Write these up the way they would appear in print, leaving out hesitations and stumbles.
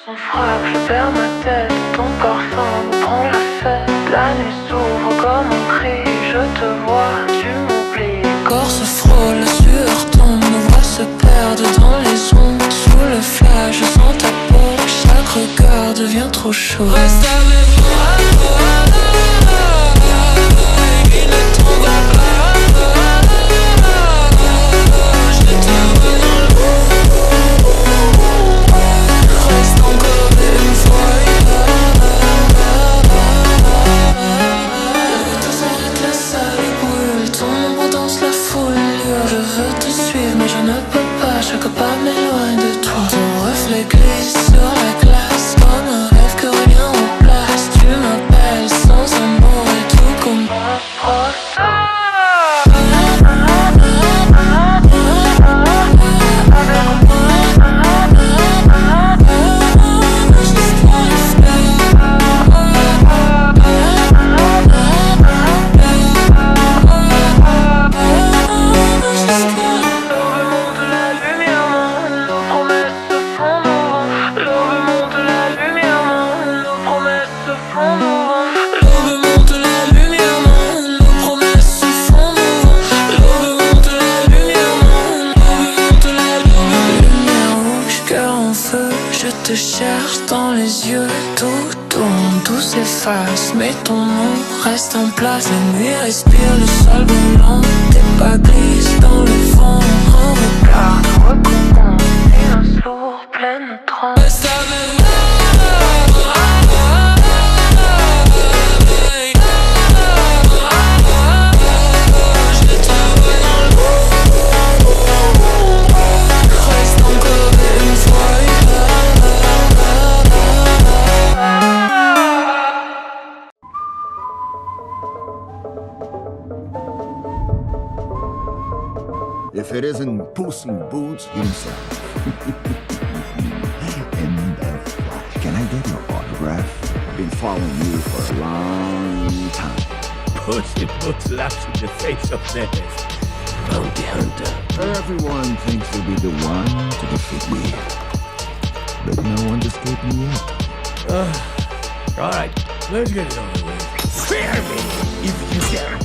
Son frappe, je perds ma tête, ton parfum me prend la fête. La nuit s'ouvre comme un cri, je te vois, tu m'oublies. Corps se frôle, la sueur tombe, nos voix se perdent dans les ondes. Sous le flash, je sens ta peau, chaque regard devient trop chaud. Reste avec moi, il ne t'en va pas. Je t'envoie dans l'eau. Reste encore une fois. Tout s'arrête, la salle brûle, ton ombre danse la foule. Je veux te suivre mais je ne peux pas, chaque pas m'éloigne de toi. Ton reflet glisse sur la glace, comme un rêve que rien remplace. Tu m'appelles sans un mot et tout comme te cherche dans les yeux, tout tourne, tout s'efface, mais ton nom reste en place. La nuit respire le sol brûlant, tes pas glissent dans le vent. Un regard te recommence, et un sourd plein de trans. Reste avec moi. If it isn't Puss in Boots himself. In the flesh. Can I get your autograph? I've been following you for a long time. Puss in Boots laughs in the face of death. Bounty hunter. Everyone thinks they'll be the one to defeat me. But no one's escaped me yet. Alright, let's get it over with. Fear me if you can.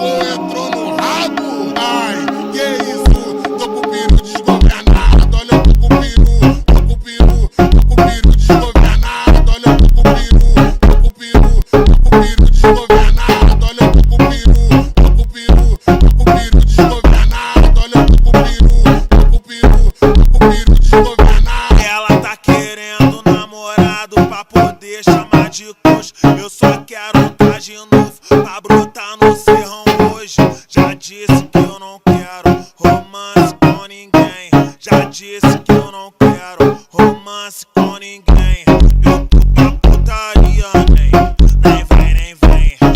ou entrou no rabo? Ai, que isso? Tô com o peru desgovernado, olha eu tô com o peru, tô com o peru, tô com o peru desgovernado, olha eu tô com o peru, tô com o peru, tô com o peru desgovernado, olha eu tô com o peru, tô com o peru, tô com o peru desgovernado, olha eu tô com o peru, tô com o peru, tô com o peru desgovernado. Ela tá querendo namorado pra poder chamar de coxo. Eu só quero traje novo pra brotar no serrão hoje. Já disse que eu não quero romance com ninguém. Já disse que eu não quero romance com ninguém. Eu tô pra putaria, nem vem, nem vem. Eu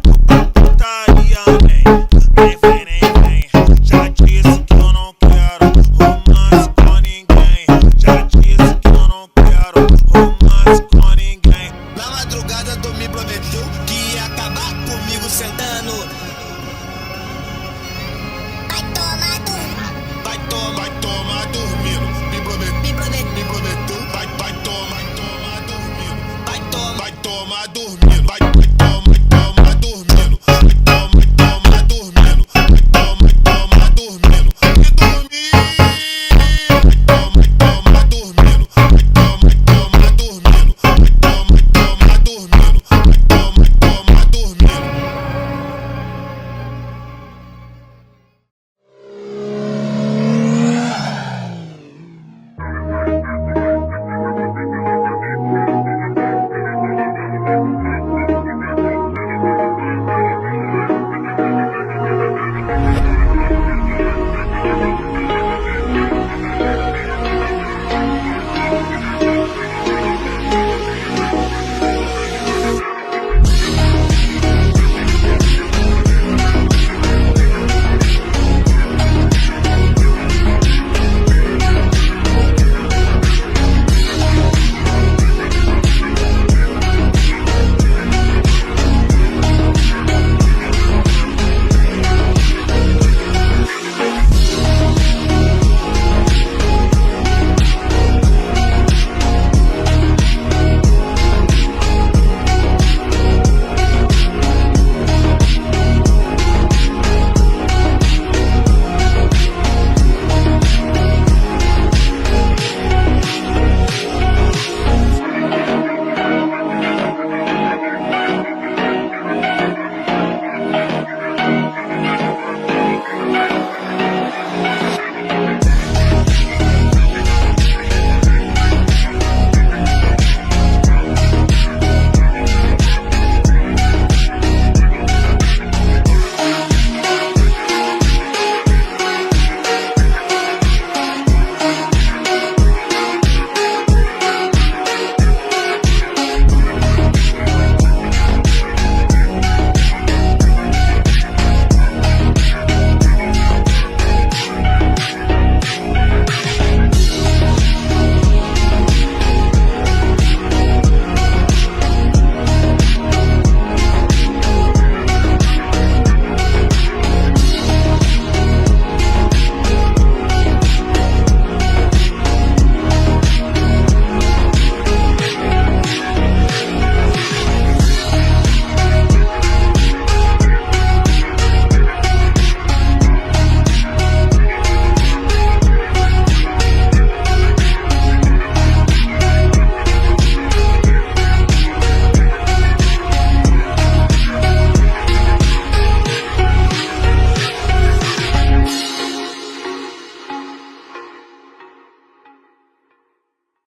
tô pra putaria, nem vem, nem vem. Já disse que eu não quero romance com ninguém. Já disse que eu não quero romance com ninguém. Na madrugada tu me prometeu que ia acabar comigo sentando. Vai tomar dormindo, me prometeu, vai tomar dormindo, vai tomar dormindo.